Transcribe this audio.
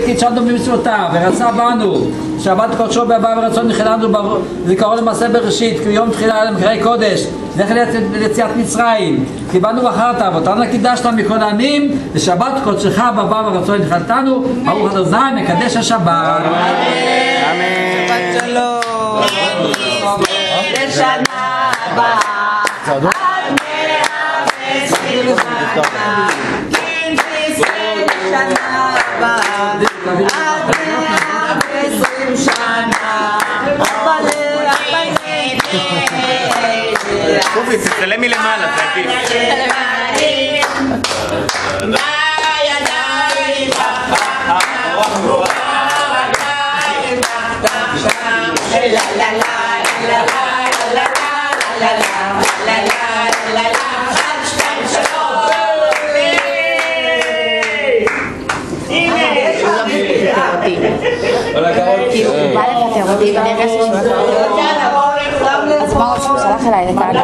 קידשנו במצוותיו ורצה בנו שבת קודשו בהבא ורצון נחילנו זיכרון למעשה בראשית כיום תחילה למקראי קודש זכר ליציאת מצרים כי באנו בחרת ואותנו קידשת מכל העמים ושבת קודשך בהבא ורצון נחלתנו ברוך אדוני מקדש השבת אמן. שבת שלום לשנה הבאה עד 120 שנה שנה הבאה עד 120 שנה קופי, תצלם מלמעלה, זה עדיף. כאילו הוא בא לפטר אותי ונראה שהוא אז מה הוא שלח אליי לתאגה